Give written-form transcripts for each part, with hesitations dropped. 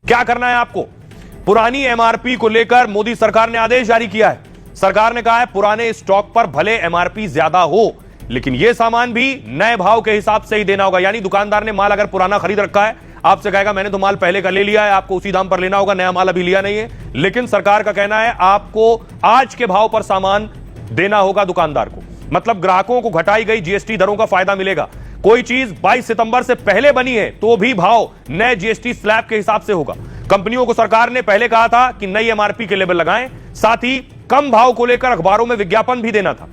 क्या करना है आपको? पुरानी एमआरपी को लेकर मोदी सरकार ने आदेश जारी किया है। सरकार ने कहा है पुराने स्टॉक पर भले एमआरपी ज्यादा हो, लेकिन यह सामान भी नए भाव के हिसाब से ही देना होगा। यानी दुकानदार ने माल अगर पुराना खरीद रखा है, आपसे कहेगा मैंने तो माल पहले का ले लिया है, आपको उसी दाम पर लेना होगा, नया माल अभी लिया नहीं है। लेकिन सरकार का कहना है आपको आज के भाव पर सामान देना होगा दुकानदार को। मतलब ग्राहकों को घटाई गई जीएसटी दरों का फायदा मिलेगा। कोई चीज 22 सितंबर से पहले बनी है तो भी भाव नए जीएसटी स्लैब के हिसाब से होगा। कंपनियों को सरकार ने पहले कहा था कि नई एमआरपी के लेबल लगाएं, साथ ही कम भाव को लेकर अखबारों में विज्ञापन भी देना था।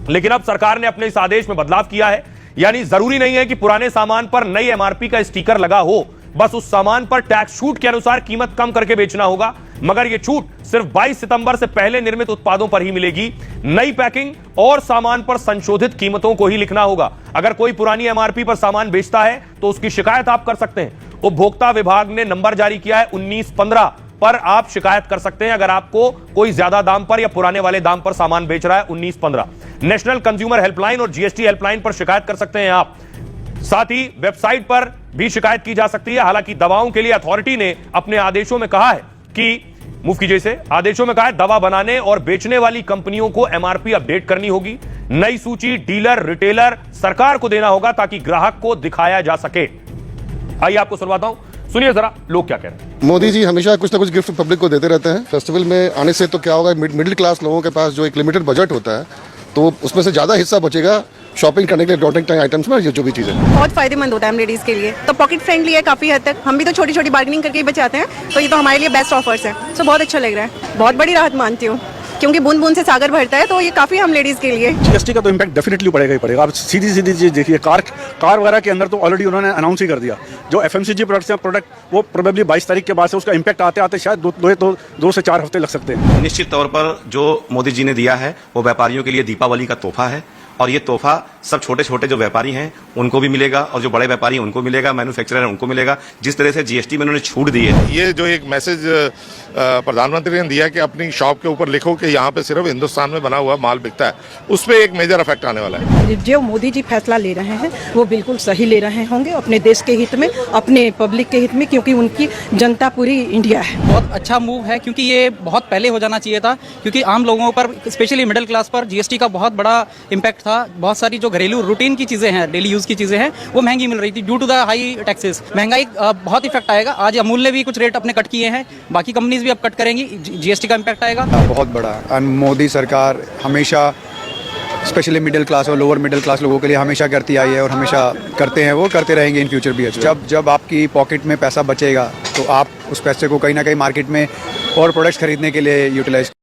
लेकिन अब सरकार ने अपने इस आदेश में बदलाव किया है। यानी जरूरी नहीं है कि पुराने सामान पर नई एमआरपी का स्टिकर लगा हो, बस उस सामान पर टैक्स छूट के अनुसार कीमत कम करके बेचना होगा। मगर यह छूट सिर्फ 22 सितंबर से पहले निर्मित उत्पादों पर ही मिलेगी। नई पैकिंग और सामान पर संशोधित कीमतों को ही लिखना होगा। अगर कोई पुरानी एमआरपी पर सामान बेचता है तो उसकी शिकायत आप कर सकते हैं। उपभोक्ता विभाग ने नंबर जारी किया है 1915 पर आप शिकायत कर सकते हैं अगर आपको कोई ज्यादा दाम पर या पुराने वाले दाम पर सामान बेच रहा है। 1915 नेशनल कंज्यूमर हेल्पलाइन और जीएसटी हेल्पलाइन पर शिकायत कर सकते हैं आप। साथ ही वेबसाइट पर भी शिकायत की जा सकती है। हालांकि दवाओं के लिए अथॉरिटी ने अपने आदेशों में कहा है कि मुफ्त कीजिए इसे, आदेशों में कहा है दवा बनाने और बेचने वाली कंपनियों को एमआरपी अपडेट करनी होगी। नई सूची डीलर रिटेलर सरकार को देना होगा ताकि ग्राहक को दिखाया जा सके। आइए आपको सुनवाता हूं, सुनिए जरा लोग क्या कह रहे हैं। मोदी जी हमेशा कुछ ना कुछ गिफ्ट पब्लिक को देते रहते हैं। फेस्टिवल में आने से तो क्या होगा, मिडिल क्लास लोगों के पास जो एक लिमिटेड बजट होता है तो उसमें से ज्यादा हिस्सा बचेगा शॉपिंग करने के लिए डॉटिंग आइटम्स में, जो भी चीजें बहुत फायदेमंद होता है हम लेडीज के लिए। तो पॉकेट फ्रेंडली है काफी हद तक। हम भी तो छोटी छोटी बार्गेनिंग करके ही बचाते हैं, तो ये तो हमारे लिए बेस्ट ऑफर्स है। तो बहुत अच्छा लग रहा है, बहुत बड़ी राहत मानती हूँ, क्योंकि बूंद बूंद से सागर भरता है, तो ये काफी हम लेडीज के लिए। जीएसटी का तो इम्पैक्ट डेफिनेटली पड़ेगा ही पड़ेगा। आप सीधी चीज देखिए, कार वगैरह के अंदर तो ऑलरेडी उन्होंने अनाउंस ही कर दिया। जो एफएमसीजी प्रोडक्ट वो प्रोबेबली 22 तारीख के बाद से उसका इम्पैक्ट आते आते शायद 2 से 4 हफ्ते लग सकते हैं। निश्चित तौर पर जो मोदी जी ने दिया है वो व्यापारियों के लिए दीपावली का तोहफा है, और ये तोहफा सब छोटे छोटे जो व्यापारी हैं उनको भी मिलेगा, और जो बड़े व्यापारी हैं उनको मिलेगा, मैन्युफैक्चरर हैं उनको मिलेगा। जिस तरह से जीएसटी में उन्होंने छूट दी है, ये जो एक मैसेज प्रधानमंत्री ने दिया कि अपनी शॉप के ऊपर लिखो कि यहाँ पे सिर्फ हिंदुस्तान में बना हुआ माल बिकता है, उस पर एक मेजर इफेक्ट आने वाला है। जो मोदी जी फैसला ले रहे हैं वो बिल्कुल सही ले रहे होंगे, अपने देश के हित में, अपने पब्लिक के हित में, क्योंकि उनकी जनता पूरी इंडिया है। बहुत अच्छा मूव है, क्योंकि ये बहुत पहले हो जाना चाहिए था, क्योंकि आम लोगों पर स्पेशली मिडिल क्लास पर जीएसटी का बहुत बड़ा इम्पैक्ट था। बहुत सारी जो घरेलू रूटीन की चीजें हैं, डेली यूज की चीजें हैं, वो महंगी मिल रही थी due to the high taxes. महंगाई बहुत इफेक्ट आएगा। आज अमूल ने भी कुछ रेट अपने कट किए हैं, बाकी कंपनीज भी अब कट करेंगी, जीएसटी का इम्पैक्ट आएगा बहुत बड़ा। और मोदी सरकार हमेशा स्पेशली मिडिल क्लास और लोअर मिडिल क्लास लोगों के लिए हमेशा करती आई है और हमेशा करते हैं, वो करते रहेंगे इन फ्यूचर भी। जब आपकी पॉकेट में पैसा बचेगा तो आप उस पैसे को कहीं ना कहीं मार्केट में और प्रोडक्ट्स खरीदने के लिए यूटिलाइज